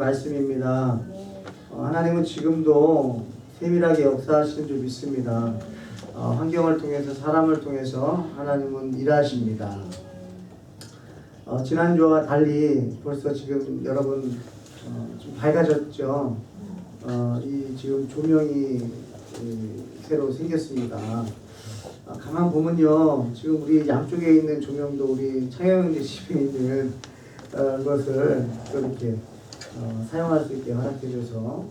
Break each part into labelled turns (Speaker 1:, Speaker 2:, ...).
Speaker 1: 말씀입니다. 하나님은 지금도 세밀하게 역사하시는 줄 믿습니다. 환경을 통해서 사람을 통해서 하나님은 일하십니다. 지난주와 달리 벌써 지금 여러분 좀 밝아졌죠. 이 지금 조명이 새로 생겼습니다. 가만 보면요, 지금 우리 양쪽에 있는 조명도 우리 창영제 집에 있는 것을 이렇게 사용할 수 있게 허락해줘서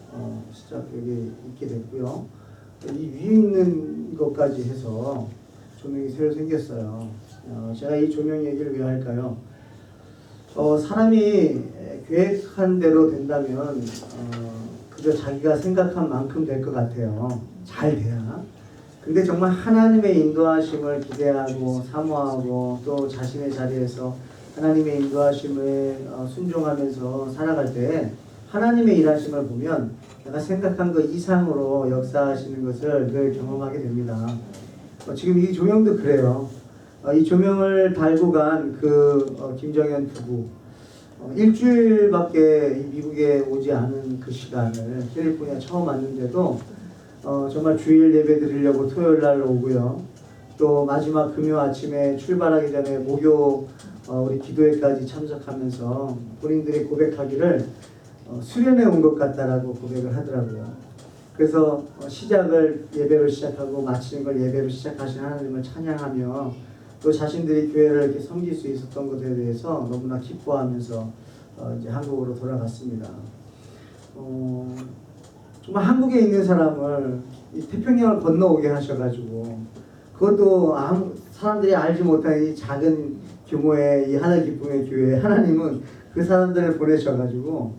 Speaker 1: 시작 여기 있게 됐고요. 이 위에 있는 것까지 해서 조명이 새로 생겼어요. 제가 이 조명 얘기를 왜 할까요? 사람이 계획한 대로 된다면 그저 자기가 생각한 만큼 될 것 같아요. 잘 돼야. 근데 정말 하나님의 인도하심을 기대하고 사모하고 또 자신의 자리에서 하나님의 인도하심을 순종하면서 살아갈 때 하나님의 일하심을 보면 내가 생각한 것 이상으로 역사하시는 것을 늘 경험하게 됩니다. 지금 이 조명도 그래요. 이 조명을 달고 간 그 김정현 부부, 일주일밖에 미국에 오지 않은 그 시간을 캘리포니아 처음 왔는데도 정말 주일 예배 드리려고 토요일 날 오고요. 또 마지막 금요 아침에 출발하기 전에 목요 우리 기도회까지 참석하면서 본인들이 고백하기를 수련회 온 것 같다라고 고백을 하더라고요. 그래서 시작을 예배로 시작하고 마치는 걸 예배로 시작하신 하나님을 찬양하며 또 자신들이 교회를 이렇게 섬길 수 있었던 것에 대해서 너무나 기뻐하면서 이제 한국으로 돌아갔습니다. 정말 한국에 있는 사람을 이 태평양을 건너오게 하셔가지고 그것도 사람들이 알지 못하는 이 작은 규모의 이 하늘 기쁨의 교회에 하나님은 그 사람들을 보내셔가지고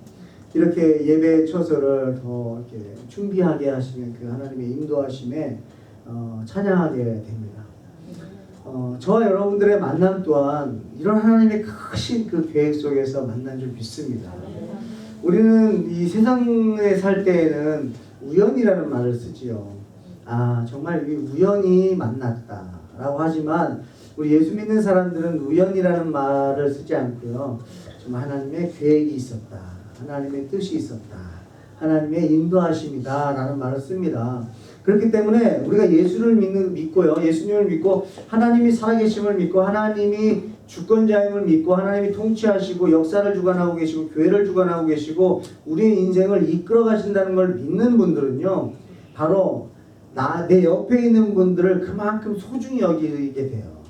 Speaker 1: 이렇게 예배 처소를 더 이렇게 준비하게 하시는 그 하나님의 인도하심에 찬양하게 됩니다. 저와 여러분들의 만남 또한 이런 하나님의 크신 그 계획 속에서 만난 줄 믿습니다. 우리는 이 세상에 살 때에는 우연이라는 말을 쓰지요. 정말 우연히 만났다라고 하지만 우리 예수 믿는 사람들은 우연이라는 말을 쓰지 않고요. 정말 하나님의 계획이 있었다. 하나님의 뜻이 있었다. 하나님의 인도하심이다 라는 말을 씁니다. 그렇기 때문에 우리가 예수를 믿고요. 예수님을 믿고 하나님이 살아계심을 믿고 하나님이 주권자임을 믿고 하나님이 통치하시고 역사를 주관하고 계시고 교회를 주관하고 계시고 우리의 인생을 이끌어 가신다는 걸 믿는 분들은요. 바로 내 옆에 있는 분들을 그만큼 소중히 여기게 돼요.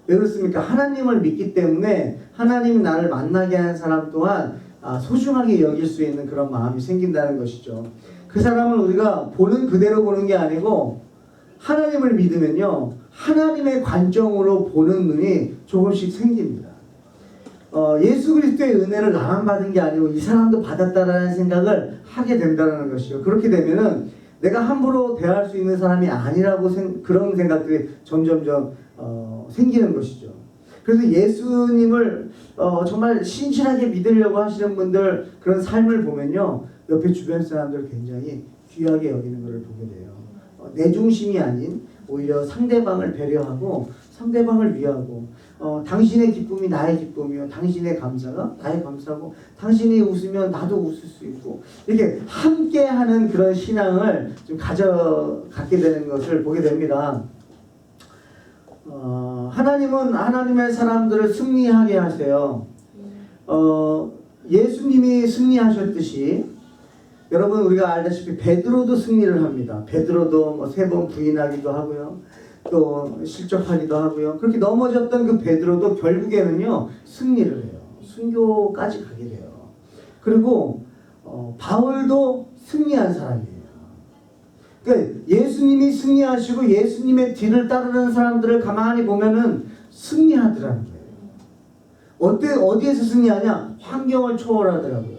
Speaker 1: 왜 그렇습니까? 하나님을 믿기 때문에 하나님이 나를 만나게 하는 사람 또한 소중하게 여길 수 있는 그런 마음이 생긴다는 것이죠. 그 사람을 우리가 보는 그대로 보는 게 아니고 하나님을 믿으면요. 하나님의 관점으로 보는 눈이 조금씩 생깁니다. 예수 그리스도의 은혜를 나만 받은 게 아니고 이 사람도 받았다라는 생각을 하게 된다는 것이죠. 그렇게 되면은 내가 함부로 대할 수 있는 사람이 아니라고 그런 생각들이 점점점 생기는 것이죠. 그래서 예수님을 정말 신실하게 믿으려고 하시는 분들 그런 삶을 보면요. 옆에 주변 사람들 굉장히 귀하게 여기는 것을 보게 돼요. 내 중심이 아닌 오히려 상대방을 배려하고 상대방을 위하고 당신의 기쁨이 나의 기쁨이요. 당신의 감사가 나의 감사고 당신이 웃으면 나도 웃을 수 있고 이렇게 함께하는 그런 신앙을 좀 갖게 되는 것을 보게 됩니다. 하나님은 하나님의 사람들을 승리하게 하세요. 예수님이 승리하셨듯이 여러분 우리가 알다시피 베드로도 승리를 합니다. 베드로도 3번 부인하기도 하고요. 또 실족하기도 하고요. 그렇게 넘어졌던 그 베드로도 결국에는요 승리를 해요. 순교까지 가게 돼요. 그리고 바울도 승리한 사람이에요. 그러니까 예수님이 승리하시고 예수님의 뒤를 따르는 사람들을 가만히 보면은 승리하더라는 거예요. 어디에서 승리하냐? 환경을 초월하더라고요.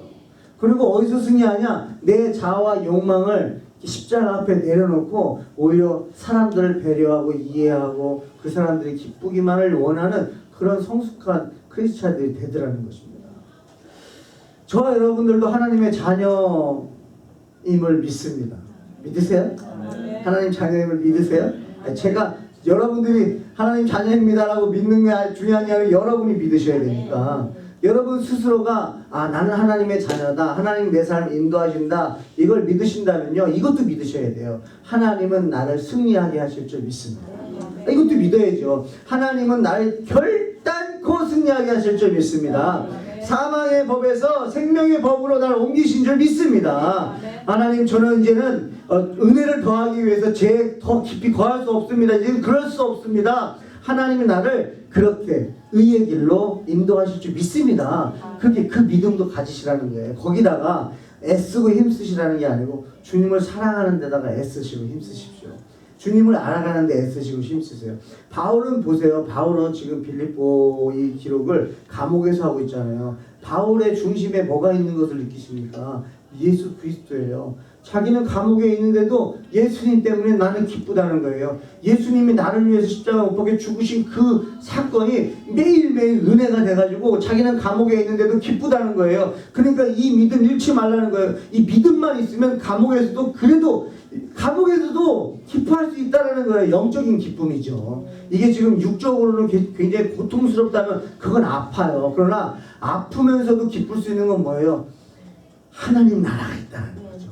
Speaker 1: 그리고 어디서 승리하냐? 내 자아와 욕망을 십자가 앞에 내려놓고 오히려 사람들을 배려하고 이해하고 그 사람들이 기쁘기만을 원하는 그런 성숙한 크리스찬들이 되더라는 것입니다. 저와 여러분들도 하나님의 자녀임을 믿습니다. 믿으세요? 하나님 자녀임을 믿으세요? 제가 여러분들이 하나님 자녀입니다라고 믿는 게 중요한 게 아니라 여러분이 믿으셔야 되니까 여러분 스스로가 나는 하나님의 자녀다, 하나님 내 삶을 인도하신다, 이걸 믿으신다면요, 이것도 믿으셔야 돼요. 하나님은 나를 승리하게 하실 줄 믿습니다. 이것도 믿어야죠. 하나님은 나를 결단코 승리하게 하실 줄 믿습니다. 사망의 법에서 생명의 법으로 나를 옮기신 줄 믿습니다. 하나님, 저는 이제는 은혜를 더하기 위해서 죄에 더 깊이 거할 수 없습니다. 이제는 그럴 수 없습니다. 하나님이 나를 그렇게 의의 길로 인도하실 줄 믿습니다. 그렇게 그 믿음도 가지시라는 거예요. 거기다가 애쓰고 힘쓰시라는 게 아니고 주님을 사랑하는 데다가 애쓰시고 힘쓰십시오. 주님을 알아가는 데 애쓰시고 힘쓰세요. 바울은 보세요. 바울은 지금 빌립보 이 기록을 감옥에서 하고 있잖아요. 바울의 중심에 뭐가 있는 것을 느끼십니까? 예수 그리스도예요. 자기는 감옥에 있는데도 예수님 때문에 나는 기쁘다는 거예요. 예수님이 나를 위해서 십자가 못 박혀 죽으신 그 사건이 매일매일 은혜가 돼가지고 자기는 감옥에 있는데도 기쁘다는 거예요. 그러니까 이 믿음 잃지 말라는 거예요. 이 믿음만 있으면 감옥에서도 기뻐할 수 있다는 거예요. 영적인 기쁨이죠. 이게 지금 육적으로는 굉장히 고통스럽다면 그건 아파요. 그러나 아프면서도 기쁠 수 있는 건 뭐예요? 하나님 나라가 있다는 거죠.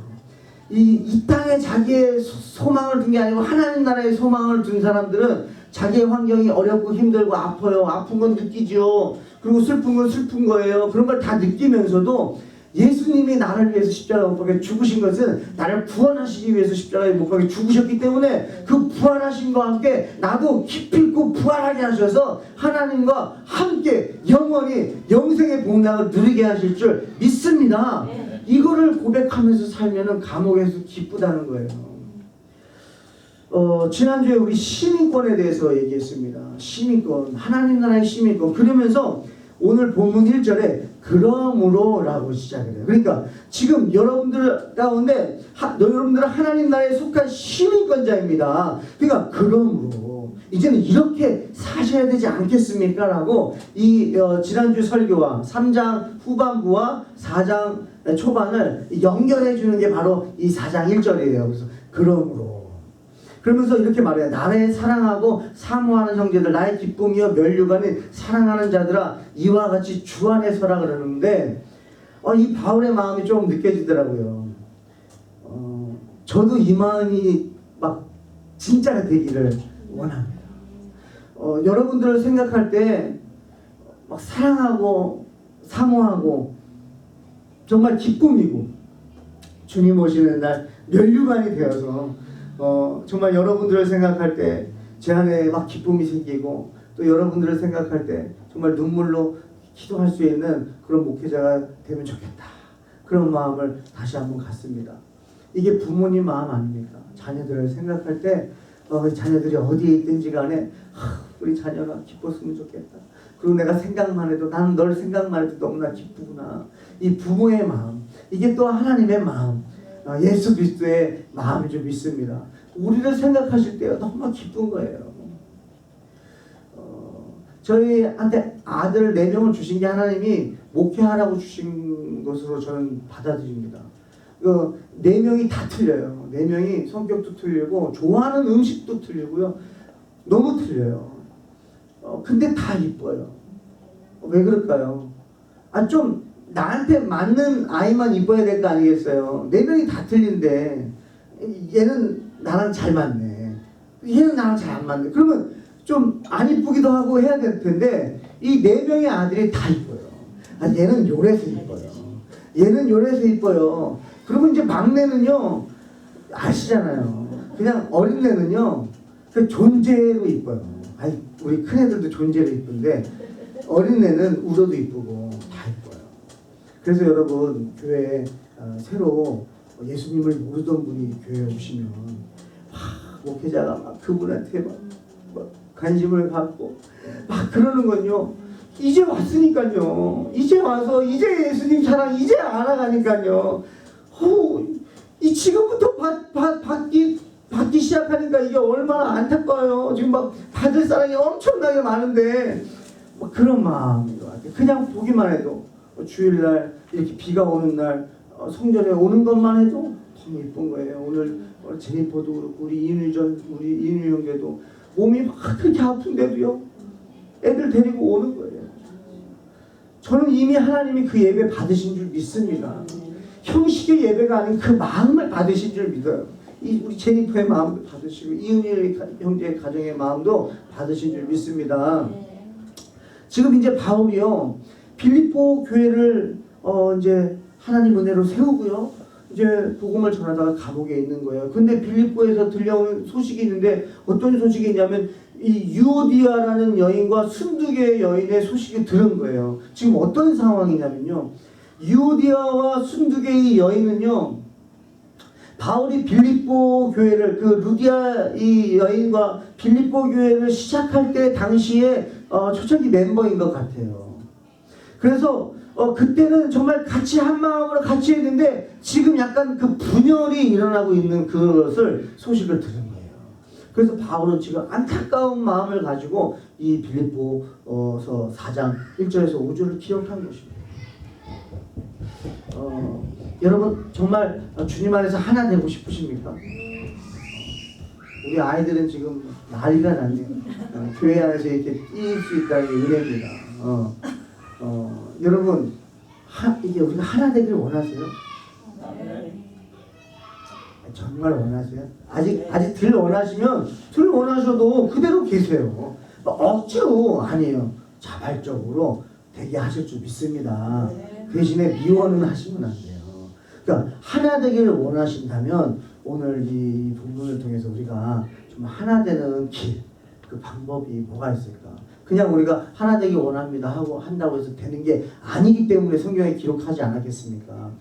Speaker 1: 이 땅에 자기의 소망을 둔 게 아니고 하나님 나라에 소망을 둔 사람들은 자기의 환경이 어렵고 힘들고 아파요. 아픈 건 느끼죠. 그리고 슬픈 건 슬픈 거예요. 그런 걸 다 느끼면서도 예수님이 나를 위해서 십자가에 못 박혀 죽으신 것은 나를 구원하시기 위해서 십자가에 못 박혀 죽으셨기 때문에 그 부활하심과 함께 나도 기필코 부활하게 하셔서 하나님과 함께 영원히 영생의 복락을 누리게 하실 줄 믿습니다. 이거를 고백하면서 살면은 감옥에서 기쁘다는 거예요. 지난주에 우리 시민권에 대해서 얘기했습니다. 시민권, 하나님 나라의 시민권. 그러면서 오늘 본문 1절에 그러므로 라고 시작을 해요. 그러니까 지금 여러분들 가운데 여러분들은 하나님 나라에 속한 시민권자입니다. 그러니까 그러므로 이제는 이렇게 사셔야 되지 않겠습니까? 라고 이 지난주 설교와 3장 후반부와 4장 초반을 연결해 주는 게 바로 이 4장 1절이에요. 그래서 그러므로 그러면서 이렇게 말해요. 나를 사랑하고 사모하는 형제들, 나의 기쁨이여 면류관인 사랑하는 자들아 이와 같이 주 안에 서라 그러는데 이 바울의 마음이 좀 느껴지더라고요. 저도 이 마음이 막 진짜가 되기를 원합니다. 여러분들을 생각할 때 막 사랑하고 사모하고 정말 기쁨이고 주님 오시는 날 면류관이 되어서 정말 여러분들을 생각할 때 제 안에 막 기쁨이 생기고 또 여러분들을 생각할 때 정말 눈물로 기도할 수 있는 그런 목회자가 되면 좋겠다. 그런 마음을 다시 한번 갖습니다. 이게 부모님 마음 아닙니까? 자녀들을 생각할 때 자녀들이 어디에 있든지 간에 우리 자녀가 기뻤으면 좋겠다. 그리고 내가 생각만 해도 나는 널 생각만 해도 너무나 기쁘구나. 이 부모의 마음, 이게 또 하나님의 마음, 예수 그리스도의 마음을 좀 믿습니다. 우리를 생각하실 때가 너무 기쁜 거예요. 저희한테 아들 4명을 주신 게 하나님이 목회하라고 주신 것으로 저는 받아들입니다. 4명이 다 틀려요. 4명이 성격도 틀리고 좋아하는 음식도 틀리고요. 너무 틀려요. 근데 다 이뻐요. 왜 그럴까요? 좀 나한테 맞는 아이만 이뻐야 될 거 아니겠어요? 4명이 다 틀린데 얘는 나랑 잘 맞네. 얘는 나랑 잘 안 맞네. 그러면 좀 안 이쁘기도 하고 해야 될 텐데 이 4명의 아들이 다 이뻐요. 얘는 요래서 이뻐요. 얘는 요래서 이뻐요. 그리고 이제 막내는요 아시잖아요. 그냥 어린애는요 그 존재로 이뻐요. 우리 큰애들도 존재로 이쁜데 어린애는 울어도 이쁘고 다 이뻐요. 그래서 여러분 교회에 새로 예수님을 모르던 분이 교회에 오시면 목회자가 막 그분한테 막 관심을 갖고 막 그러는 건요. 이제 왔으니까요. 이제 와서 이제 예수님 사랑 이제 알아가니까요. 이 지금부터 받기 시작하니까 이게 얼마나 안타까워요. 지금 막 받을 사람이 엄청나게 많은데 막 그런 마음인 것 같아요. 그냥 보기만 해도 주일날 이렇게 비가 오는 날 성전에 오는 것만 해도 너무 예쁜 거예요. 오늘 제니퍼도 그렇고 우리 이인유 형제도 몸이 막 그렇게 아픈데도요 애들 데리고 오는 거예요. 저는 이미 하나님이 그 예배 받으신 줄 믿습니다. 형식의 예배가 아닌 그 마음을 받으신 줄 믿어요. 우리 제니퍼의 마음도 받으시고 이은희 형제의 가정의 마음도 받으신 줄 믿습니다. 지금 이제 바울이요 빌립보 교회를 이제 하나님 은혜로 세우고요 이제 복음을 전하다가 감옥에 있는 거예요. 근데 빌립보에서 들려온 소식이 있는데 어떤 소식이 있냐면 이 유오디아라는 여인과 순두개 여인의 소식이 들은 거예요. 지금 어떤 상황이냐면요, 유오디아와 순두개의 여인은요, 바울이 빌립보 교회를 그 루디아 이 여인과 빌립보 교회를 시작할 때 당시에 초창기 멤버인 것 같아요. 그래서 그때는 정말 같이 한 마음으로 같이 했는데 지금 약간 그 분열이 일어나고 있는 그것을 소식을 들은 거예요. 그래서 바울은 지금 안타까운 마음을 가지고 이 빌립보서 4장 1절에서 5절을 기억한 것입니다. 여러분 정말 주님 안에서 하나 되고 싶으십니까? 우리 아이들은 지금 난리가 났네요. 교회 안에서 이렇게 뛸 수 있다는 게 은혜입니다. 여러분 이게 우리가 하나 되기를 원하세요? 정말 원하세요? 아직 덜 원하시면 덜 원하셔도 그대로 계세요. 억지로 아니에요. 자발적으로 되게 하실 줄 믿습니다. 대신에 미워는 하시면 안 돼요. 그러니까 하나 되기를 원하신다면 오늘 이 본문을 통해서 우리가 좀 하나 되는 길, 그 방법이 뭐가 있을까? 그냥 우리가 하나 되기 원합니다 하고 한다고 해서 되는 게 아니기 때문에 성경에 기록하지 않았겠습니까?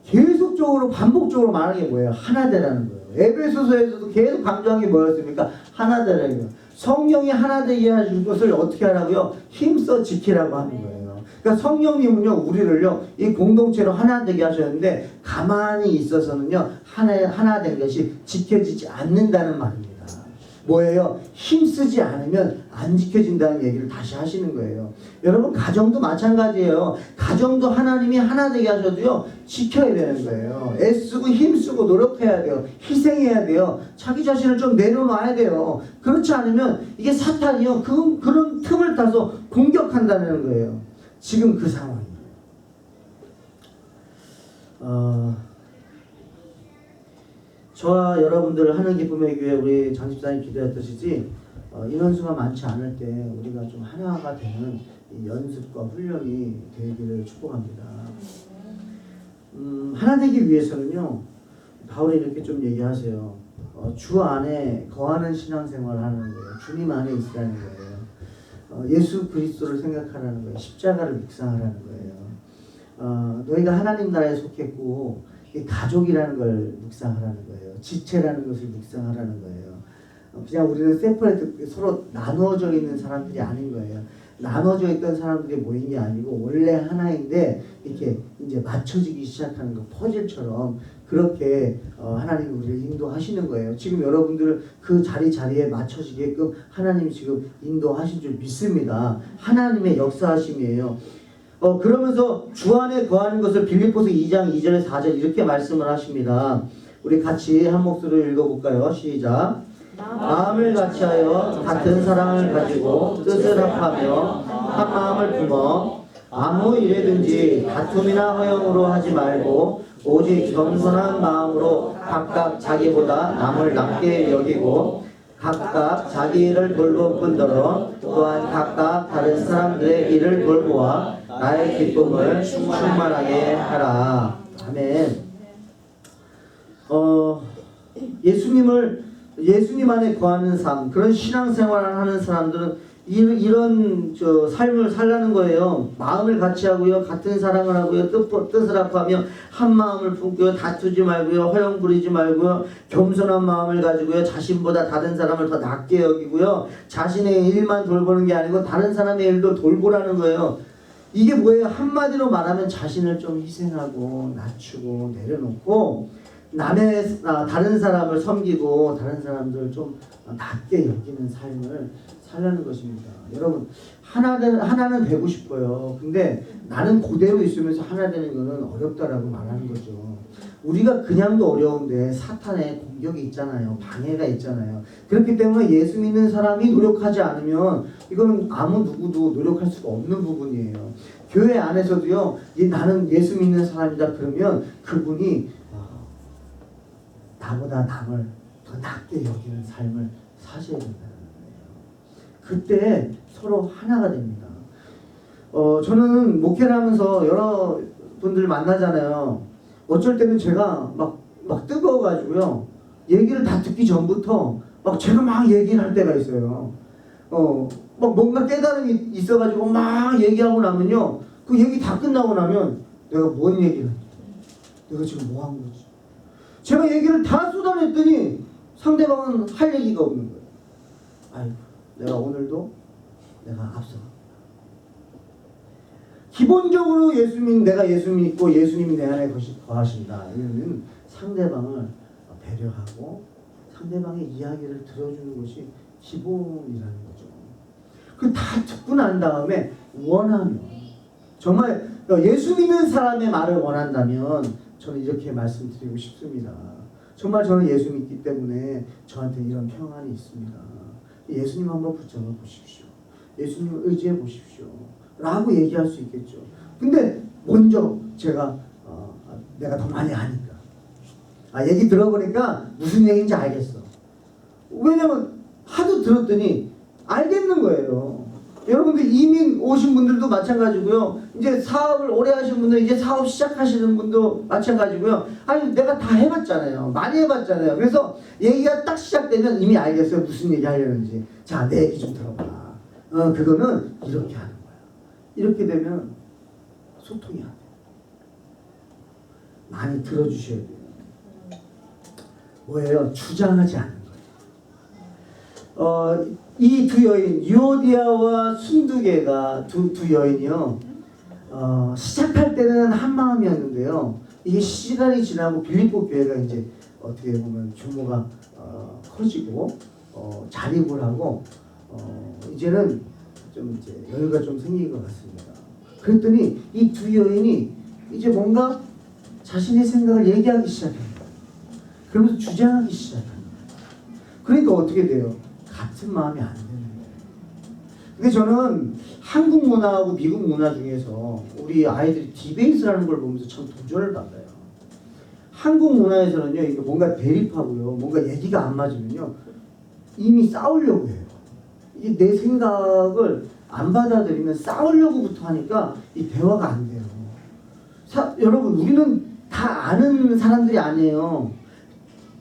Speaker 1: 계속적으로 반복적으로 말하는 게 뭐예요? 하나 되라는 거예요. 에베소서에서도 계속 강조한 게 뭐였습니까? 하나 되라는 거예요. 성령이 하나 되게 하신 것을 어떻게 하라고요? 힘써 지키라고 하는 거예요. 그러니까 성령님은요 우리를요 이 공동체로 하나 되게 하셨는데 가만히 있어서는요 하나 된 것이 지켜지지 않는다는 말입니다. 뭐예요? 힘쓰지 않으면 안 지켜진다는 얘기를 다시 하시는 거예요. 여러분 가정도 마찬가지예요. 가정도 하나님이 하나 되게 하셔도요 지켜야 되는 거예요. 애쓰고 힘쓰고 노력해야 돼요. 희생해야 돼요. 자기 자신을 좀 내려놔야 돼요. 그렇지 않으면 이게 사탄이요 그런 틈을 타서 공격한다는 거예요. 지금 그 상황이에요. 저와 여러분들 하는 기쁨의 교회 우리 장 집사님 기도했듯이 인원수가 많지 않을 때 우리가 좀 하나가 되는 연습과 훈련이 되기를 축복합니다. 하나 되기 위해서는요 바울이 이렇게 좀 얘기하세요. 주 안에 거하는 신앙생활을 하는 거예요. 주님 안에 있으라는 거예요. 예수 그리스도를 생각하라는 거예요. 십자가를 묵상하라는 거예요. 너희가 하나님 나라에 속했고 가족이라는 걸 묵상하라는 거예요. 지체라는 것을 묵상하라는 거예요. 그냥 우리는 세퍼레이트 서로 나누어져 있는 사람들이 아닌 거예요. 나눠져 있던 사람들이 모인 게 아니고 원래 하나인데 이렇게 이제 맞춰지기 시작하는 거 퍼즐처럼 그렇게 하나님이 우리를 인도하시는 거예요. 지금 여러분들을 그 자리에 맞춰지게끔 하나님이 지금 인도하신 줄 믿습니다. 하나님의 역사하심이에요. 그러면서 주 안에 거하는 것을 빌립보서 2장 2절에 4절 이렇게 말씀을 하십니다. 우리 같이 한 목소리로 읽어볼까요? 시작. 마음을 같이하여 같은 사랑을 가지고 뜻을 합하며 한 마음을 품어 아무 일에든지 다툼이나 허영으로 하지 말고 오직 겸손한 마음으로 각각 자기보다 남을 남게 여기고 각각 자기 일을 돌볼 뿐더러 또한 각각 다른 사람들의 일을 돌보아 나의 기쁨을 충만하게 하라. 아멘. 예수님 안에 거하는 삶, 그런 신앙생활을 하는 사람들은 이런 삶을 살라는 거예요. 마음을 같이 하고요, 같은 사랑을 하고요, 뜻을 합하며 한 마음을 품고요, 다투지 말고요, 허영 부리지 말고요, 겸손한 마음을 가지고요, 자신보다 다른 사람을 더 낫게 여기고요, 자신의 일만 돌보는 게 아니고 다른 사람의 일도 돌보라는 거예요. 이게 뭐예요? 한마디로 말하면 자신을 좀 희생하고 낮추고 내려놓고 다른 사람을 섬기고 다른 사람들을 좀 낮게 여기는 삶을 살라는 것입니다. 여러분 하나는 되고 싶어요. 근데 나는 그대로 있으면서 하나 되는 거는 어렵다라고 말하는 거죠. 우리가 그냥도 어려운데 사탄의 공격이 있잖아요. 방해가 있잖아요. 그렇기 때문에 예수 믿는 사람이 노력하지 않으면 이거는 아무 누구도 노력할 수가 없는 부분이에요. 교회 안에서도요, 나는 예수 믿는 사람이다 그러면 그분이 나보다 남을 더 낮게 여기는 삶을 사셔야 된다는 거예요. 그때 서로 하나가 됩니다. 저는 목회를 하면서 여러 분들 만나잖아요. 어쩔 때는 제가 막 뜨거워가지고요, 얘기를 다 듣기 전부터 막 제가 막 얘기를 할 때가 있어요. 막 뭔가 깨달음이 있어가지고 막 얘기하고 나면요, 그 얘기 다 끝나고 나면 내가 뭔 얘기를 했지? 내가 지금 뭐 한 거지? 제가 얘기를 다 쏟아냈더니 상대방은 할 얘기가 없는 거예요. 아이고, 내가 오늘도 내가 앞서가. 기본적으로 내가 예수 믿고 예수님이 내 안에 거하신다. 이러면 상대방을 배려하고 상대방의 이야기를 들어주는 것이 기본이라는 거죠. 그 다 듣고 난 다음에 원하면, 정말 예수 믿는 사람의 말을 원한다면 저는 이렇게 말씀드리고 싶습니다. 정말 저는 예수 믿기 때문에 저한테 이런 평안이 있습니다. 예수님 한번 붙잡아 보십시오. 예수님을 의지해 보십시오. 라고 얘기할 수 있겠죠. 근데 먼저 내가 더 많이 아니까, 얘기 들어보니까 무슨 얘기인지 알겠어. 왜냐면 하도 들었더니 알겠는 거예요. 여러분들 이민 오신 분들도 마찬가지고요. 이제 사업을 오래 하신 분들, 이제 사업 시작하시는 분도 마찬가지고요. 아니, 내가 다 해봤잖아요. 많이 해봤잖아요. 그래서 얘기가 딱 시작되면 이미 알겠어요. 무슨 얘기 하려는지. 자, 내 얘기 좀 들어봐. 그거는 이렇게 하는 거야. 이렇게 되면 소통이 안 돼요. 많이 들어주셔야 돼요. 뭐예요? 주장하지 않는 거예요. 이 두 여인, 유오디아와 순두개가 두 여인이요, 시작할 때는 한 마음이었는데요, 이게 시간이 지나고 빌립보 교회가 이제 어떻게 보면 규모가 커지고 자립을 하고 이제는 좀 이제 여유가 좀 생긴 것 같습니다. 그랬더니 이 두 여인이 이제 뭔가 자신의 생각을 얘기하기 시작합니다. 그러면서 주장하기 시작합니다. 그러니까 어떻게 돼요? 같은 마음이 안 되는 거예요. 근데 저는 한국 문화하고 미국 문화 중에서 우리 아이들이 디베이트라는 걸 보면서 참 도전을 받아요. 한국 문화에서는요, 이게 뭔가 대립하고요, 뭔가 얘기가 안 맞으면요, 이미 싸우려고 해요. 이게 내 생각을 안 받아들이면 싸우려고부터 하니까 이 대화가 안 돼요. 여러분, 우리는 다 아는 사람들이 아니에요.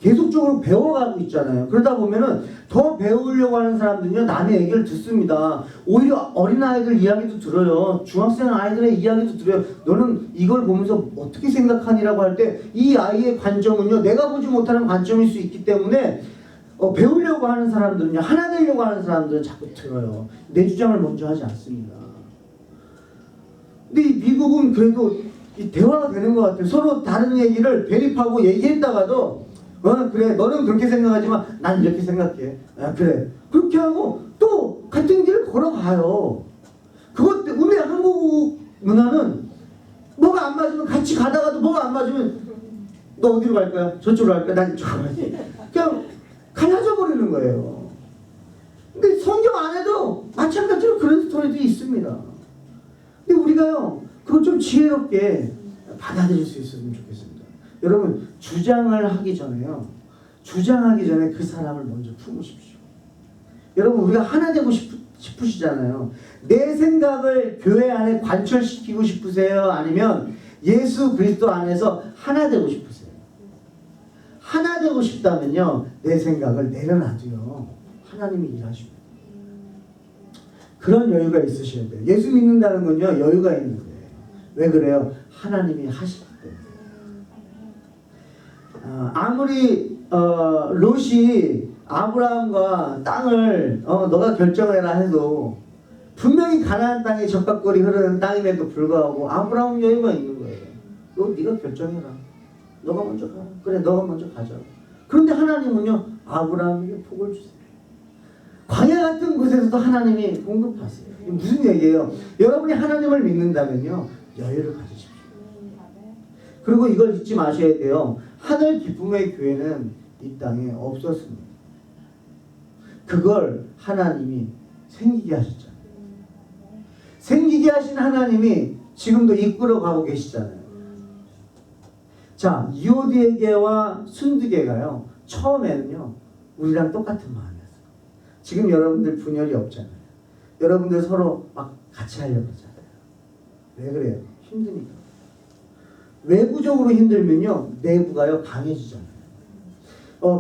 Speaker 1: 계속적으로 배워가고 있잖아요. 그러다 보면은 더 배우려고 하는 사람들은요, 남의 얘기를 듣습니다. 오히려 어린아이들 이야기도 들어요. 중학생 아이들의 이야기도 들어요. 너는 이걸 보면서 어떻게 생각하니라고 할 때 이 아이의 관점은요, 내가 보지 못하는 관점일 수 있기 때문에 배우려고 하는 사람들은요, 하나 되려고 하는 사람들은 자꾸 들어요. 내 주장을 먼저 하지 않습니다. 근데 이 미국은 그래도 이 대화가 되는 것 같아요. 서로 다른 얘기를 대립하고 얘기했다가도 그래, 너는 그렇게 생각하지만 난 이렇게 생각해. 그래. 그렇게 하고 또 같은 길을 걸어가요. 그것 때문에 한국 문화는 뭐가 안 맞으면 같이 가다가도 뭐가 안 맞으면 너 어디로 갈 거야? 저쪽으로 갈 거야? 난 이쪽으로 가야지. 그냥 갈라져 버리는 거예요. 근데 성경 안에도 마찬가지로 그런 스토리도 있습니다. 근데 우리가요, 그걸 좀 지혜롭게 받아들일 수 있었으면 좋겠습니다. 여러분, 주장을 하기 전에 그 사람을 먼저 품으십시오. 여러분, 우리가 하나 되고 싶으시잖아요. 내 생각을 교회 안에 관철시키고 싶으세요? 아니면 예수 그리스도 안에서 하나 되고 싶으세요? 하나 되고 싶다면요, 내 생각을 내려놔도요, 하나님이 일하십니다. 그런 여유가 있으셔야 돼요. 예수 믿는다는 건요, 여유가 있는 거예요. 왜 그래요? 하나님이 하시기 때문에. 아무리 롯이 아브라함과 땅을 너가 결정해라 해도 분명히 가나안 땅에 적각거리 흐르는 땅임에도 불구하고 아브라함 여유가 있는 거예요. 너 네가 결정해라. 너가 먼저 가. 그래, 너가 먼저 가자. 그런데 하나님은요, 아브라함에게 복을 주세요. 광야 같은 곳에서도 하나님이 공급하세요. 이게 무슨 얘기예요? 여러분이 하나님을 믿는다면요, 여유를 가지십시오. 그리고 이걸 잊지 마셔야 돼요. 하늘 기쁨의 교회는 이 땅에 없었습니다. 그걸 하나님이 생기게 하셨잖아요. 생기게 하신 하나님이 지금도 이끌어가고 계시잖아요. 자, 유오디게와 순두계가요, 처음에는요 우리랑 똑같은 마음이었어요. 지금 여러분들 분열이 없잖아요. 여러분들 서로 막 같이 하려고 하잖아요. 왜 그래요? 힘드니까. 외부적으로 힘들면요 내부가요 강해지잖아요.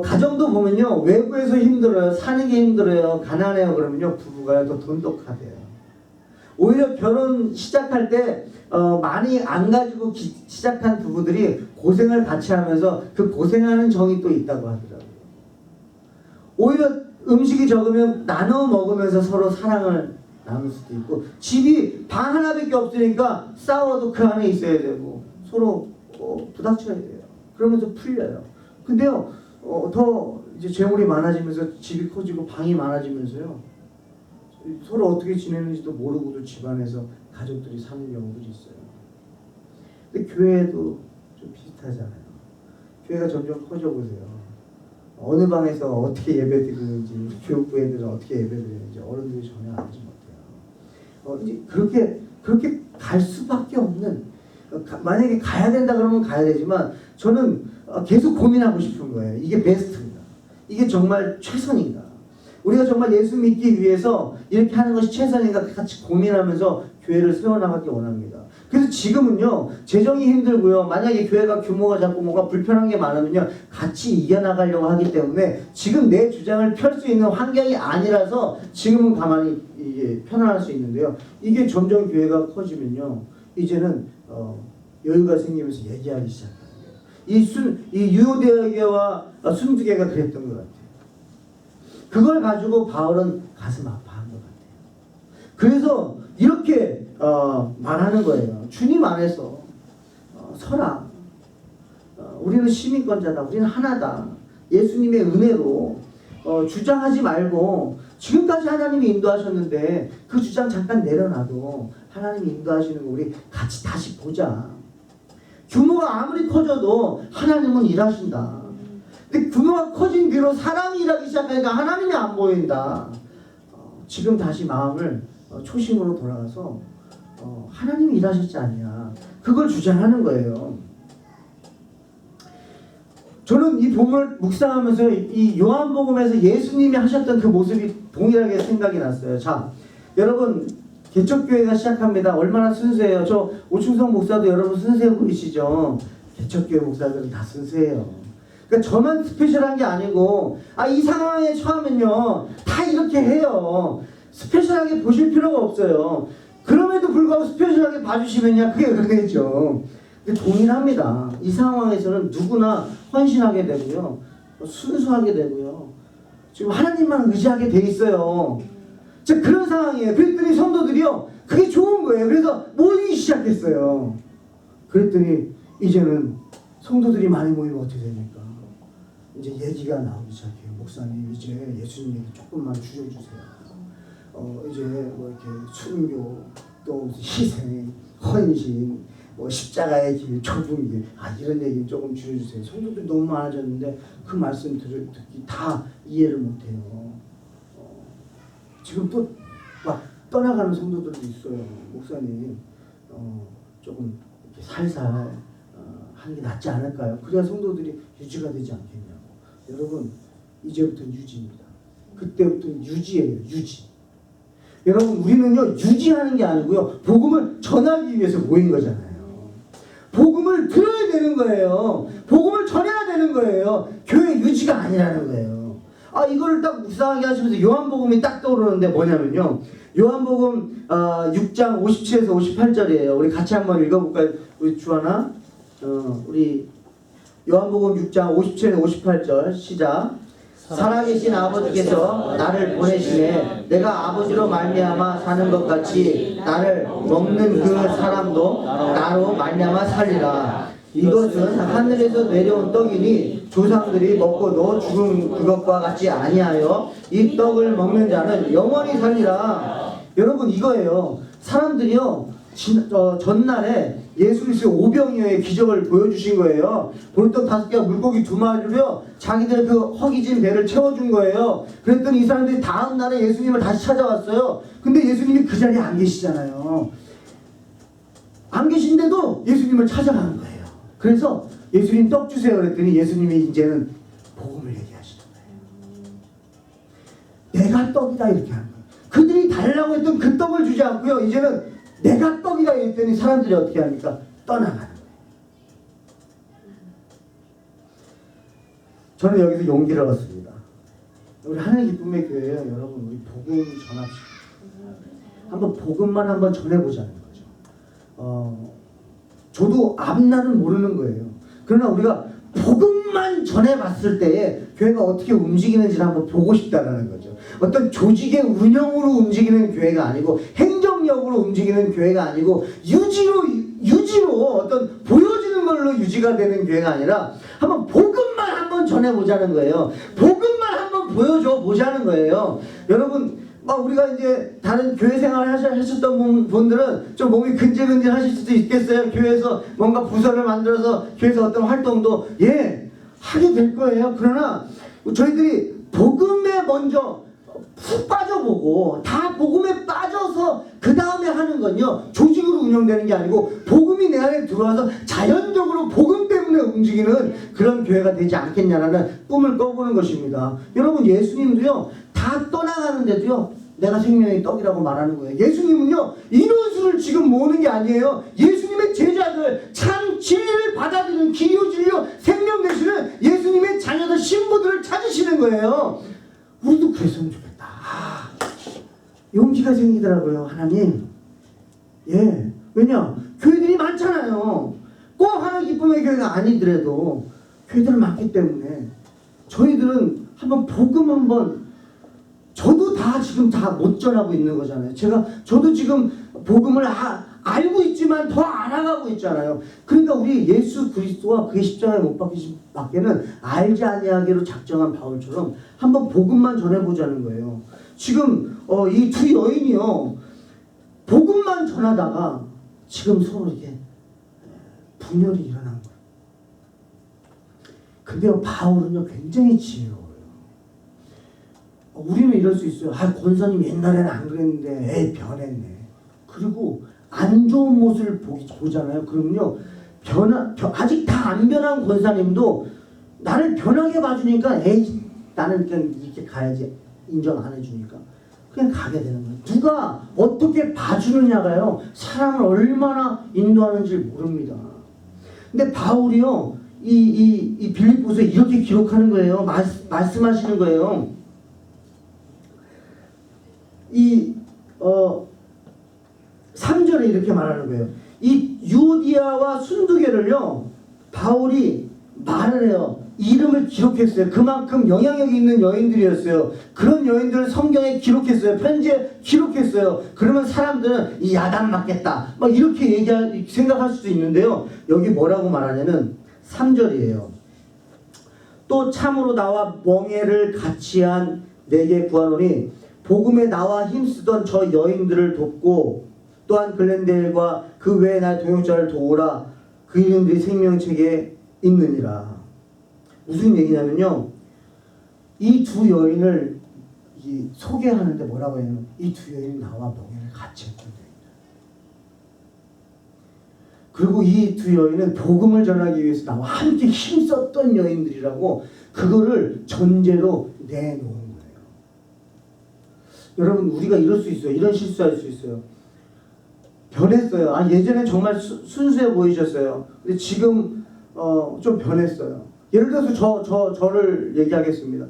Speaker 1: 가정도 보면요 외부에서 힘들어요. 사는 게 힘들어요. 가난해요. 그러면요 부부가요 더 돈독하대요. 오히려 결혼 시작할 때 많이 안 가지고 시작한 부부들이 고생을 같이 하면서 그 고생하는 정이 또 있다고 하더라고요. 오히려 음식이 적으면 나눠 먹으면서 서로 사랑을 나눌 수도 있고, 집이 방 하나밖에 없으니까 싸워도 그 안에 있어야 되고 서로 부닥쳐야 돼요. 그러면서 풀려요. 근데요 더 이제 재물이 많아지면서 집이 커지고 방이 많아지면서요 서로 어떻게 지내는지도 모르고도 집안에서 가족들이 사는 경우들이 있어요. 근데 교회도 좀 비슷하잖아요. 교회가 점점 커져 보세요. 어느 방에서 어떻게 예배드리는지, 교육부 애들은 어떻게 예배드리는지 어른들이 전혀 알지 못해요. 이제 그렇게 갈 수밖에 없는, 만약에 가야 된다 그러면 가야 되지만 저는 계속 고민하고 싶은 거예요. 이게 베스트인가? 이게 정말 최선인가? 우리가 정말 예수 믿기 위해서 이렇게 하는 것이 최선인가 같이 고민하면서 교회를 세워나가기 원합니다. 그래서 지금은요 재정이 힘들고요, 만약에 교회가 규모가 작고 뭐가 불편한 게 많으면요 같이 이겨나가려고 하기 때문에 지금 내 주장을 펼 수 있는 환경이 아니라서 지금은 가만히 이게 편안할 수 있는데요, 이게 점점 교회가 커지면요 이제는 여유가 생기면서 얘기하기 시작해요. 이 유오디게와 순두계가 그랬던 것 같아요. 그걸 가지고 바울은 가슴 아파한 것 같아요. 그래서 이렇게 말하는 거예요. 주님 안에서 서라. 우리는 시민권자다. 우리는 하나다. 예수님의 은혜로 주장하지 말고, 지금까지 하나님이 인도하셨는데 그 주장 잠깐 내려놔도 하나님이 인도하시는 거 우리 같이 다시 보자. 규모가 아무리 커져도 하나님은 일하신다. 근데 규모가 커진 뒤로 사람이 일하기 시작하니까 하나님이 안 보인다. 지금 다시 마음을 초심으로 돌아가서 하나님이 일하셨지 않냐, 그걸 주장하는 거예요. 저는 이 본문을 묵상하면서 이 요한복음에서 예수님이 하셨던 그 모습이 동일하게 생각이 났어요. 자, 여러분 개척교회가 시작합니다. 얼마나 순수해요. 저 오충성 목사도 여러분 순수해 보이시죠? 개척교회 목사들은 다 순수해요. 그러니까 저만 스페셜한 게 아니고, 이 상황에 처하면요 다 이렇게 해요. 스페셜하게 보실 필요가 없어요. 그럼에도 불구하고 스페셜하게 봐주시면요 그게 은혜죠. 동일합니다. 이 상황에서는 누구나 헌신하게 되고요, 순수하게 되고요, 지금 하나님만 의지하게 돼 있어요. 자, 그런 상황이에요. 그랬더니 성도들이요 그게 좋은 거예요. 그래서 모이기 시작했어요. 그랬더니 이제는 성도들이 많이 모이면 어떻게 됩니까? 이제 얘기가 나오기 시작해요. 목사님 이제 예수님 얘기 조금만 줄여주세요. 이제 뭐 이렇게 순교, 또 희생, 헌신, 뭐 십자가의 길, 좁은 길, 이런 얘기 조금 줄여주세요. 성도들이 너무 많아졌는데 그 말씀 듣기 다 이해를 못해요. 지금 또 막 떠나가는 성도들도 있어요. 목사님 조금 이렇게 살살 하는 게 낫지 않을까요? 그래야 성도들이 유지가 되지 않겠냐고. 여러분 이제부터는 유지입니다. 그때부터는 유지예요. 유지. 여러분 우리는요 유지하는 게 아니고요 복음을 전하기 위해서 모인 거잖아요. 복음을 들어야 되는 거예요. 복음을 전해야 되는 거예요. 교회 유지가 아니라는 거예요. 이거를 딱 묵상하게 하시면서 요한복음이 딱 떠오르는데 뭐냐면요, 요한복음 6장 57에서 58절이에요. 우리 같이 한번 읽어볼까요? 우리 주하나, 우리 요한복음 6장 57에서 58절 시작. 살아계신 아버지께서 나를 보내시매 내가 아버지로 말미암아 사는 것 같이 나를 먹는 그 사람도 나로 말미암아 살리라. 이것은 하늘에서 내려온 떡이니 조상들이 먹고도 죽은 그것과 같지 아니하여 이 떡을 먹는 자는 영원히 살리라. 여러분 이거예요. 사람들이요 전날에 예수 그리스도의 오병이어의 기적을 보여주신 거예요. 보리떡 5개와 물고기 2마리로요 자기들 그 허기진 배를 채워준 거예요. 그랬더니 이 사람들이 다음 날에 예수님을 다시 찾아왔어요. 근데 예수님이 그 자리에 안 계시잖아요. 안 계신데도 예수님을 찾아가는 거예요. 그래서 예수님 떡 주세요 그랬더니 예수님이 이제는 복음을 얘기하시는 거예요. 내가 떡이다 이렇게 하는 거예요. 그들이 달라고 했던 그 떡을 주지 않고요. 이제는 내가 떡이다 했더니 사람들이 어떻게 합니까? 떠나가는 거예요. 저는 여기서 용기를 얻습니다. 우리 하나님 기쁨의 교회예요. 여러분 우리 복음 전합시다. 한번 복음만 한번 전해보자는 거죠. 저도 앞날은 모르는 거예요. 그러나 우리가 복음만 전해봤을 때에 교회가 어떻게 움직이는지를 한번 보고 싶다는 거죠. 어떤 조직의 운영으로 움직이는 교회가 아니고 행정력으로 움직이는 교회가 아니고 유지로 어떤 보여지는 걸로 유지가 되는 교회가 아니라 한번 복음만 한번 전해보자는 거예요. 복음만 한번 보여줘 보자는 거예요. 여러분 우리가 이제 다른 교회 생활을 하셨던 분들은 좀 몸이 근질근질 하실 수도 있겠어요. 교회에서 뭔가 부서를 만들어서 교회에서 어떤 활동도 하게 될 거예요. 그러나 저희들이 복음에 먼저 푹 빠져보고 다 복음에 빠져서 그 다음에 하는 건요 조직으로 운영되는 게 아니고 복음이 내 안에 들어와서 자연적으로 복음 때문에 움직이는 그런 교회가 되지 않겠냐라는 꿈을 꿔보는 것입니다. 여러분 예수님도요 다 떠나가는데도요 내가 생명의 떡이라고 말하는 거예요. 예수님은요 인원수를 지금 모으는 게 아니에요. 예수님의 제자들 참 진리를 받아들이는 기요 진료 생명 되시는 예수님의 자녀들 신부들을 찾으시는 거예요. 우리도 그랬으면 좋겠다. 용기가 생기더라고요. 하나님 왜냐 교회들이 많잖아요. 꼭 하나님 기쁨의 교회가 아니더라도 교회들 많기 때문에 저희들은 한번 복음 한번 저도 다 지금 다 못 전하고 있는 거잖아요. 저도 지금 복음을 알고 있지만 더 알아가고 있잖아요. 그러니까 우리 예수 그리스도와 그의 십자가에 못 박히신 밖에는 알지 아니하기로 작정한 바울처럼 한번 복음만 전해보자는 거예요. 지금 이 두 여인이요 복음만 전하다가 지금 서로 이게 분열이 일어난 거예요. 근데요 바울은요 굉장히 지혜로워요. 우리는 이럴 수 있어요. 권사님 옛날에는 안 그랬는데 변했네. 그리고 안 좋은 모습을 보잖아요. 그러면요 아직 다 안 변한 권사님도 나를 변하게 봐주니까 나는 그냥 이렇게 가야지 인정 안 해주니까 그냥 가게 되는 거예요. 누가 어떻게 봐주느냐가요 사람을 얼마나 인도하는지 모릅니다. 근데 바울이요 이 빌립보서에 이렇게 기록하는 거예요. 말씀하시는 거예요. 3절에 이렇게 말하는 거예요. 이 유오디아와 순두계를요 바울이 말을 해요. 이름을 기록했어요. 그만큼 영향력이 있는 여인들이었어요. 그런 여인들을 성경에 기록했어요. 편지에 기록했어요. 그러면 사람들은 이 야단 맞겠다 막 이렇게 생각할 수도 있는데요. 여기 뭐라고 말하냐면 3절이에요. 또 참으로 나와 멍에를 같이 한 내게 구하노니 복음에 나와 힘쓰던 저 여인들을 돕고 또한 글렌데일과 그 외에 나의 동역자를 도우라. 그 이름들이 생명책에 있느니라. 무슨 얘기냐면요 이 두 여인을 소개하는데 뭐라고 해요? 이 두 여인이 나와 멍에를 같이 했던 여인들. 그리고 이 두 여인은 복음을 전하기 위해서 나와 함께 힘썼던 여인들이라고 그거를 전제로 내놓은 거예요. 여러분 우리가 이럴 수 있어요. 이런 실수할 수 있어요. 변했어요. 예전엔 정말 순수해 보이셨어요. 근데 지금 좀 변했어요. 예를 들어서 저를 얘기하겠습니다.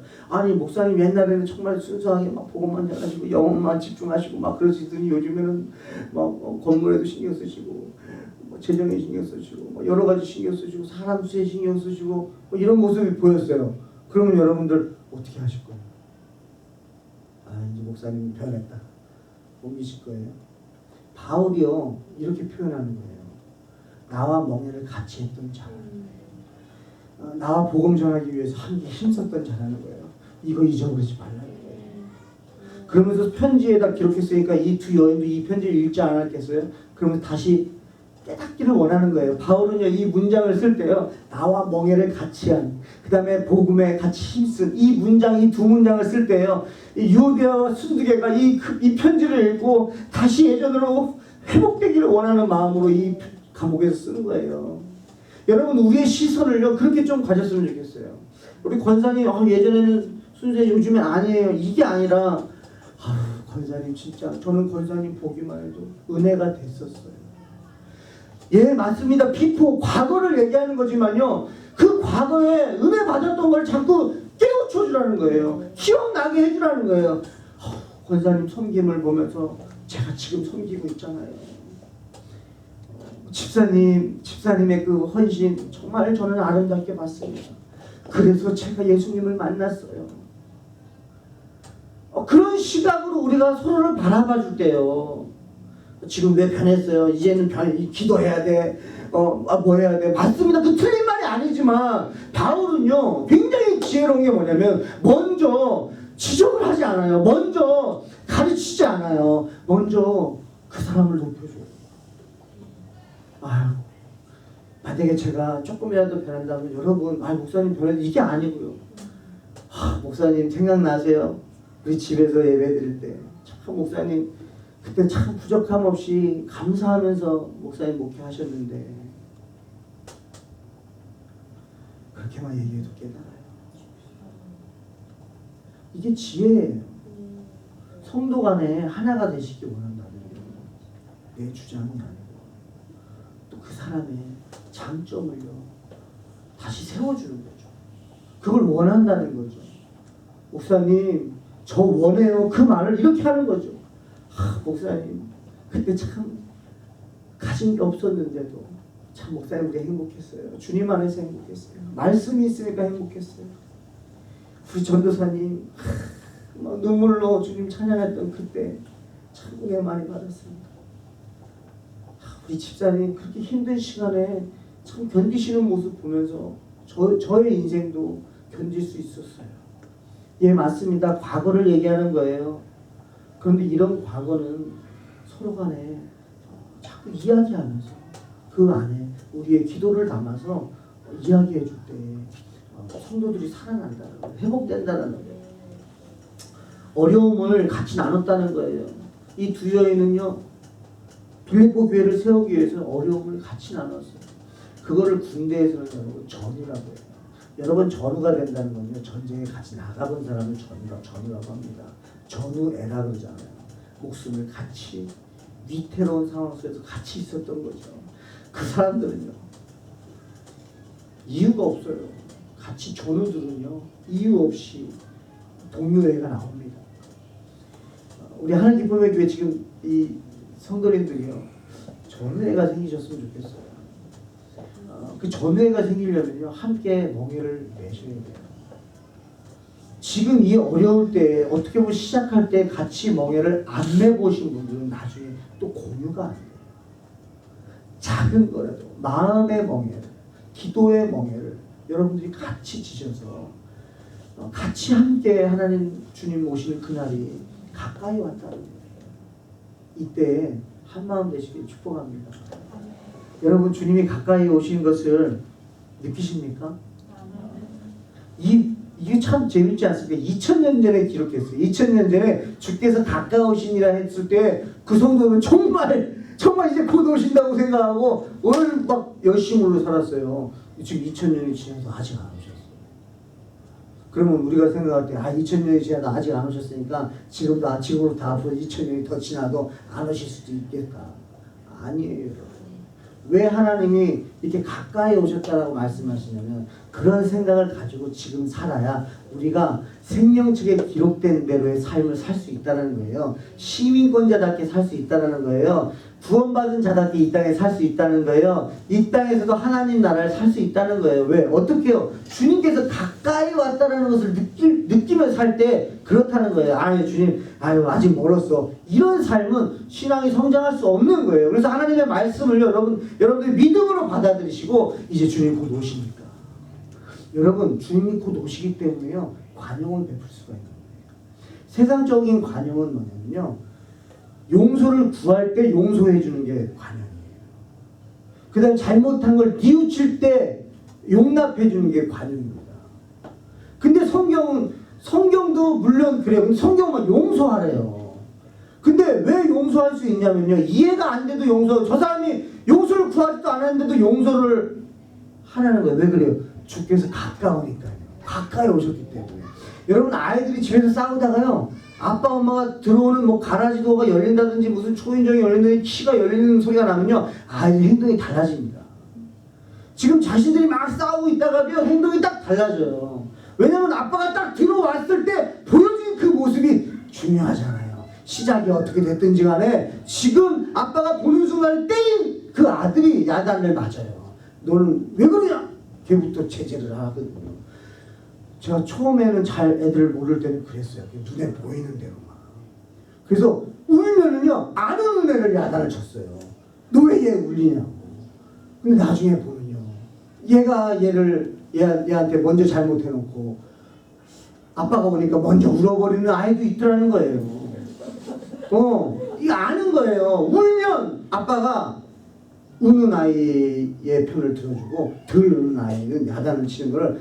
Speaker 1: 목사님 옛날에는 정말 순수하게 막 복음만 전하시고 영혼만 집중하시고 막 그러시더니 요즘에는 막 건물에도 신경 쓰시고 재정에 신경 쓰시고 여러 가지 신경 쓰시고 사람 수에 신경 쓰시고 이런 모습이 보였어요. 그러면 여러분들 어떻게 하실 거예요? 이제 목사님 변했다. 옮기실 거예요. 바울이요 이렇게 표현하는 거예요. 나와 멍에를 같이 했던 자라는 거예요. 나와 복음 전하기 위해서 함께 힘썼던 자라는 거예요. 이거 잊어버리지 말라는 거예요. 그러면서 편지에다 기록했으니까 이 두 여인도 이 편지를 읽지 않았겠어요? 그러면서 다시 깨닫기를 원하는 거예요. 바울은요 이 문장을 쓸 때요 나와 멍에를 같이 한 그 다음에 복음에 같이 힘쓴 이 두 문장을 쓸 때요 유오디아와 순두계가 이 편지를 읽고 다시 예전으로 회복되기를 원하는 마음으로 이 감옥에서 쓰는 거예요. 여러분 우리의 시선을요 그렇게 좀 가졌으면 좋겠어요. 우리 권사님 예전에는 순수해 요즘엔 아니에요. 이게 아니라 권사님 진짜 저는 권사님 보기만 해도 은혜가 됐었어요. 예 맞습니다. 비포 과거를 얘기하는 거지만요 그 과거에 은혜 받았던 걸 자꾸 깨우쳐 주라는 거예요. 기억나게 해주라는 거예요. 권사님 섬김을 보면서 제가 지금 섬기고 있잖아요. 집사님의 그 헌신 정말 저는 아름답게 봤습니다. 그래서 제가 예수님을 만났어요. 그런 시각으로 우리가 서로를 바라봐 줄 때요. 지금 왜 변했어요? 이제는 기도해야 돼. 뭐 해야 돼? 맞습니다. 그 틀린 말이 아니지만 바울은요 굉장히 지혜로운 게 뭐냐면 먼저 지적을 하지 않아요. 먼저 가르치지 않아요. 먼저 그 사람을 높여줘요. 만약에 제가 조금이라도 변한다면 여러분 목사님 변했는데 이게 아니고요. 목사님 생각나세요? 우리 집에서 예배드릴 때 참 목사님 그때 참 부족함 없이 감사하면서 목사님 목회하셨는데 그렇게만 얘기해도 깨달아요. 이게 지혜예요. 성도 간에 하나가 되시기 원한다는 게 내 주장이 아니고 또 그 사람의 장점을요 다시 세워주는 거죠. 그걸 원한다는 거죠. 목사님 저 원해요. 그 말을 이렇게 하는 거죠. 목사님 그때 참 가진 게 없었는데도 참 목사님 우리 행복했어요. 주님 안에서 행복했어요. 말씀이 있으니까 행복했어요. 우리 전도사님 막 눈물로 주님 찬양했던 그때 참 은혜 많이 받았습니다. 우리 집사님 그렇게 힘든 시간에 참 견디시는 모습 보면서 저의 인생도 견딜 수 있었어요. 예 맞습니다. 과거를 얘기하는 거예요. 그런데 이런 과거는 서로 간에 자꾸 이야기하면서 그 안에 우리의 기도를 담아서 이야기해 줄 때 성도들이 살아난다는 거예요. 회복된다는 거예요. 어려움을 같이 나눴다는 거예요. 이 두 여인은요 빌립보 교회를 세우기 위해서 어려움을 같이 나눴어요. 그거를 군대에서는 여러분 전우라고 해요. 여러분 전우가 된다는 건요 전쟁에 같이 나가본 사람을 전우라고 합니다. 전우애라 그러잖아요. 목숨을 같이 위태로운 상황 속에서 같이 있었던 거죠. 그 사람들은요 이유가 없어요. 같이 전우들은요 이유 없이 동료애가 나옵니다. 우리 하나님 기쁨의 교회 지금 이 성도님들이요 전우애가 생기셨으면 좋겠어요. 그 전우애가 생기려면요 함께 멍에를 매셔야 돼요. 지금 이 어려울 때 어떻게 보면 시작할 때 같이 멍에를 안 매보신 분들은 나중에 또 공유가 안 돼요. 작은 거라도 마음의 멍에를 기도의 멍에를 여러분들이 같이 지셔서 같이 함께 하나님 주님 오시는 그날이 가까이 왔다는 거예요. 이때 한마음 되시길 축복합니다. 여러분 주님이 가까이 오신 것을 느끼십니까? 이게 참 재밌지 않습니까? 2000년 전에 기록했어요. 2000년 전에 주께서 가까우시니라 했을 때 그 성도는 정말 이제 곧 오신다고 생각하고 오늘 막 열심으로 살았어요. 지금 2000년이 지나서 아직 안 오셨어요. 그러면 우리가 생각할 때 2000년이 지나도 아직 안 오셨으니까 지금부터 앞으로 2000년이 더 지나도 안 오실 수도 있겠다. 아니에요. 왜 하나님이 이렇게 가까이 오셨다라고 말씀하시냐면 그런 생각을 가지고 지금 살아야 우리가 생명책에 기록된 대로의 삶을 살 수 있다는 거예요. 시민권자답게 살 수 있다는 거예요. 구원받은 자답게 이 땅에 살 수 있다는 거예요. 이 땅에서도 하나님 나라를 살 수 있다는 거예요. 왜? 어떻게요? 주님께서 가까이 왔다는 것을 느끼며 살 때 그렇다는 거예요. 주님 아직 멀었어. 이런 삶은 신앙이 성장할 수 없는 거예요. 그래서 하나님의 말씀을 여러분들이 믿음으로 받아들이시고 이제 주님 곧 오시니까 여러분 주님이 곧 오시기 때문에요 관용을 베풀 수가 있는 거예요. 세상적인 관용은 뭐냐면요 용서를 구할 때 용서해 주는 게 관용이에요. 그 다음에 잘못한 걸 뉘우칠 때 용납해 주는 게 관용입니다. 근데 성경도 물론 그래요. 성경은 용서하래요. 근데 왜 용서할 수 있냐면요, 이해가 안 돼도 저 사람이 용서를 구하지도 않았는데도 용서를 하라는 거예요. 왜 그래요? 주께서 가까우니까요. 가까이 오셨기 때문에. 여러분, 아이들이 집에서 싸우다가요, 아빠 엄마가 들어오는 뭐 가라지 도어가 열린다든지 무슨 초인종이 열린다든지 키가 열리는 소리가 나면요, 아이들 행동이 달라집니다. 지금 자신들이 막 싸우고 있다가도요, 행동이 딱 달라져요. 왜냐면 아빠가 딱 들어왔을 때 보여준 그 모습이 중요하잖아요. 시작이 어떻게 됐든지 간에 지금 아빠가 보는 순간에 때린 그 아들이 야단을 맞아요. 너는 왜 그러냐? 걔부터 제재를 하거든요. 제가 처음에는 잘 애들을 모를 때는 그랬어요. 눈에 보이는 대로만. 그래서 울면은요, 안 우는 애를 야단을 쳤어요. 너 왜 얘 울리냐고. 근데 나중에 보면요, 얘한테 먼저 잘못해놓고 아빠가 오니까 먼저 울어버리는 아이도 있더라는 거예요. 이거 아는 거예요. 울면 아빠가 우는 아이의 편을 들어주고 덜 우는 아이는 야단을 치는 거를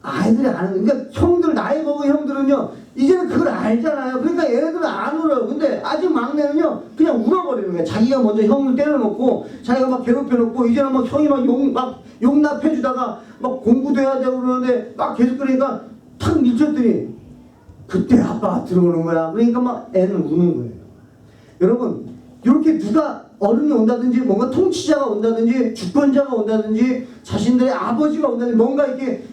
Speaker 1: 아이들이 아는. 그러니까 형들, 나이 먹은 형들은요, 이제는 그걸 알잖아요. 그러니까 얘네들은 안 울어요. 근데 아직 막내는요, 그냥 울어버리는 거예요. 자기가 먼저 형을 때려놓고 자기가 막 괴롭혀놓고 이제는 막 형이 막 용납해주다가 막 공부도 해야 되고 그러는데 막 계속 그러니까 탁 미쳤더니 그때 아빠가 들어오는 거야. 그러니까 막 애는 우는 거예요. 여러분, 이렇게 누가 어른이 온다든지 뭔가 통치자가 온다든지 주권자가 온다든지 자신들의 아버지가 온다든지 뭔가 이렇게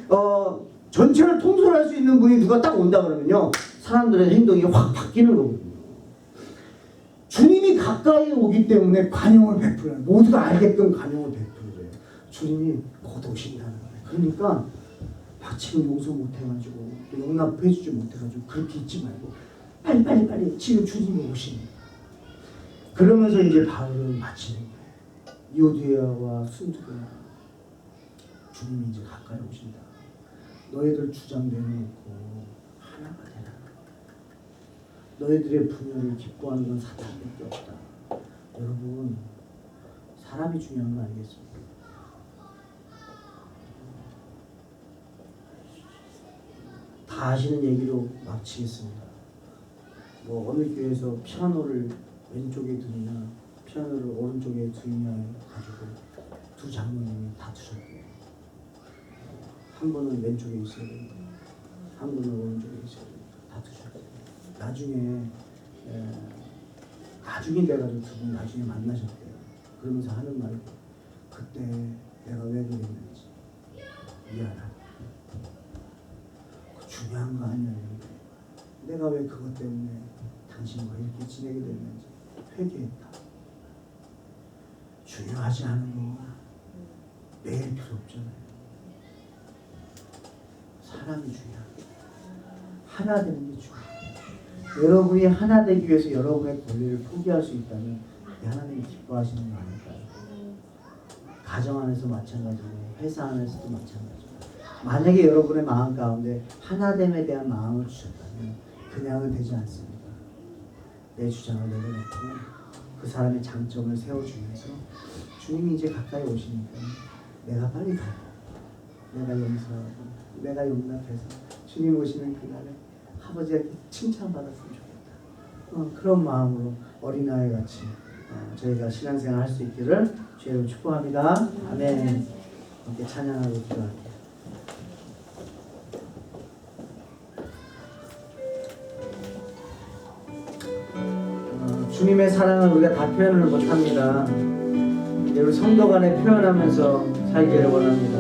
Speaker 1: 전체를 통솔할 수 있는 분이 누가 딱 온다 그러면요, 사람들의 행동이 확 바뀌는 거거든요. 주님이 가까이 오기 때문에 관용을 베풀어요. 모두가 알게끔 관용을 베풀어요. 주님이 곧 오신다는 거예요. 그러니까 지금 용서 못해가지고 용납해주지 못해가지고 그렇게 있지 말고 빨리 지금 주님이 오십니다. 그러면서 이제 바울은 마치는 거예요. 요디아와 순두야, 주님이 이제 가까이 오신다. 너희들 주장 내놓고 하나가 되라. 너희들의 분열을 기뻐하는 건 사탄밖에 없다. 여러분, 사람이 중요한 거 아니겠습니까? 다 아시는 얘기로 마치겠습니다. 뭐 어느 교회에서 피아노를 왼쪽에 두느냐 피아노를 오른쪽에 두느냐 가지고 두 장로님이 다투셨대요. 한 분은 왼쪽에 있어야 된다, 한 분은 오른쪽에 있어야 된다, 다투셨대요. 나중에 돼가지고 두 분 나중에 만나셨대요. 그러면서 하는 말이, 그때 내가 왜 그랬는지 미안하다. 중요한 거 아니야. 내가 왜 그것 때문에 당신과 이렇게 지내게 됐는지 회개했다. 중요하지 않은 거 매일 필요 없잖아요. 사람이 중요한 거. 하나 되는 게 중요해요. 여러분이 하나 되기 위해서 여러분의 권리를 포기할 수 있다면 하나님이 기뻐하시는 거 아닐까요? 가정 안에서 마찬가지고 회사 안에서도 마찬가지고, 만약에 여러분의 마음 가운데 하나됨에 대한 마음을 주셨다면 그냥은 되지 않습니다. 내 주장을 내려놓고 그 사람의 장점을 세워주면서 주님이 이제 가까이 오시니까 내가 빨리 가고 내가 용서하고 내가 용납해서 주님 오시는 그날에 아버지가 칭찬받았으면 좋겠다. 그런 마음으로 어린아이 같이 저희가 신앙생활 할 수 있기를 주님 축복합니다. 아멘. 함께 찬양하고 기도할게요. 주님의 사랑을 우리가 다 표현을 못합니다. 우리 성도 간에 표현하면서 살기를 원합니다.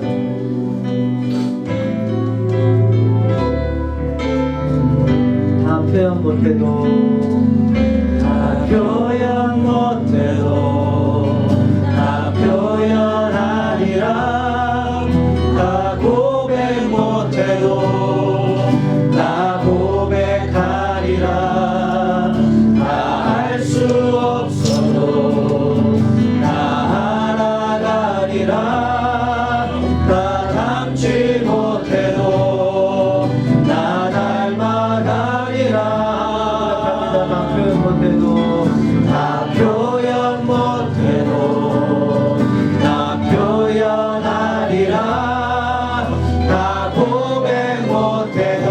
Speaker 1: 다 표현 못해도 다 표현 못해도 다 표현하리라. 다 고백 못해도 다 고백하리라.
Speaker 2: 못해도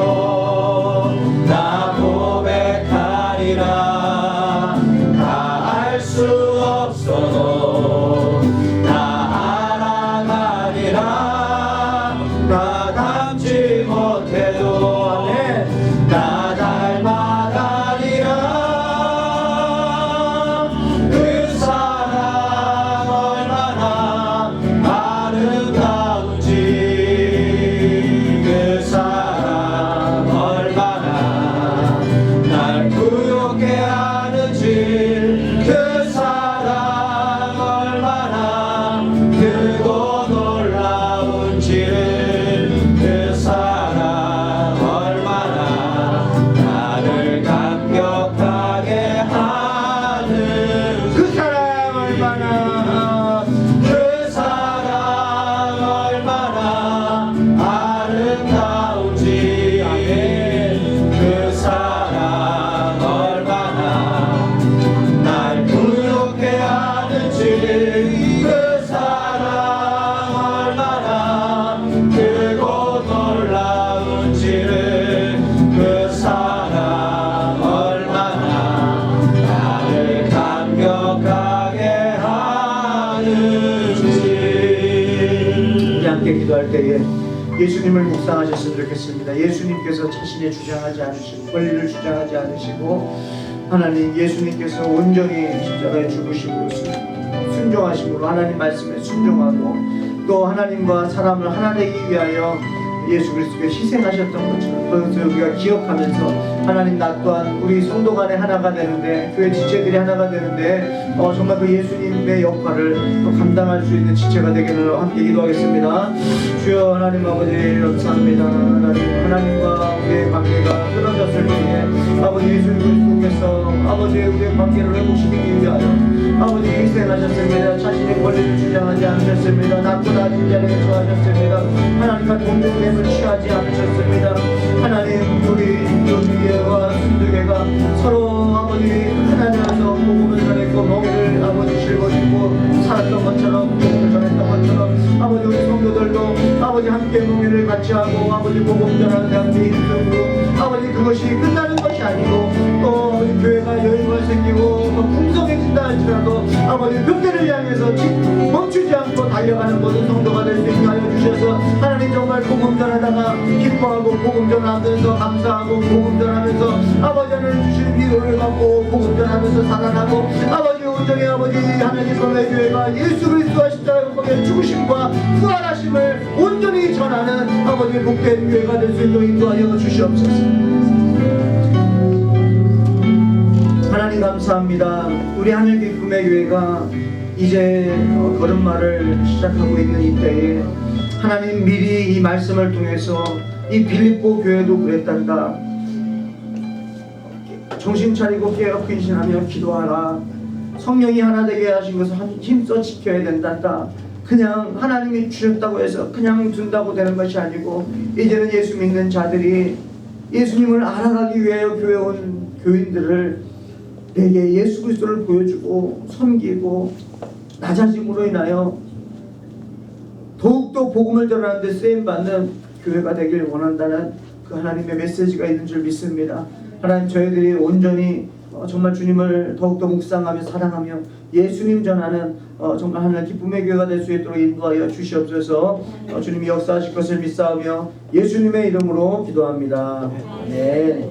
Speaker 2: 나 고백하리라.
Speaker 1: 때에 예수님을 묵상하셨으면 좋겠습니다. 예수님께서 자신의 주장하지 않으시고 권리를 주장하지 않으시고 하나님 예수님께서 온전히 십자가에 죽으심으로 순종하심으로 하나님 말씀에 순종하고 또 하나님과 사람을 하나 되기 위하여 예수 그리스도가 희생하셨던 것처럼 그것을 우리가 기억하면서 하나님 나 또한 우리 성도 간에 하나가 되는데 교회 지체들이 하나가 되는데 정말 그 예수님의 역할을 또 감당할 수 있는 지체가 되기를 함께 기도하겠습니다. 주여 하나님 아버지 감사합니다. 하나님과 우리의 관계가 끊어졌을 때에 아버지 예수 그리스도께서 아버지 우리의 관계를 회복시키기 위하여 아버지 희생하셨습니다. 자신의 권리를 주장하지 않으셨습니다. 낮고 낮은 자리에 처하셨습니다. 하나님과 동등됨을 취하지 않으셨습니다. 하나님 우리 교회와 순교회가 서로 아버지 하나님께서 복음을 전했고 멍에를 아버지 짊어지고 살았던 것처럼 복음을 전했던 것처럼 아버지 우리 성도들도 아버지 함께 멍에를 같이 하고 아버지 복음 전하는 함께 힘쓰고 아버지 그것이 끝나는 것이 아니고 또 우리 교회가 여유가 생기고 또 풍성해진다 할지라도 아버지 그때를 향해서 멈추지 않고 달려가는 모든 성도가 될 수 있게 하여 주셔서 하나님 정말 복음 전하다가 기뻐하고 복음 전하면서 감사하고 복음 전하면서 아버지 하나님 주신 위로를 받고 복음 전하면서 살아나고 아버지 온전히 아버지 하나님 선의 교회가 예수 그리스도와 십자가의 공의 죽으심과 부활하심을 온전히 전하는 아버지 복된 교회가 될 수 있도록 인도하여 주시옵소서. 하나님 감사합니다. 우리 하늘 기쁨의 교회가 이제 걸음마를 시작하고 있는 이때에 하나님 미리 이 말씀을 통해서 이 빌립보 교회도 그랬단다. 정신 차리고 깨어 근신하며 기도하라. 성령이 하나 되게 하신 것을 힘써 지켜야 된단다. 그냥 하나님이 주셨다고 해서 그냥 둔다고 되는 것이 아니고 이제는 예수 믿는 자들이 예수님을 알아가기 위하여 교회 온 교인들을 내게 예수 그리스도를 보여주고 섬기고 낮아짐으로 인하여 더욱더 복음을 전하는 데 쓰임받는 교회가 되길 원한다는 그 하나님의 메시지가 있는 줄 믿습니다. 하나님 저희들이 온전히 정말 주님을 더욱더 묵상하며 사랑하며 예수님 전하는 정말 하나님 기쁨의 교회가 될 수 있도록 인도하여 주시옵소서. 주님이 역사하실 것을 믿사오며 예수님의 이름으로 기도합니다. 네.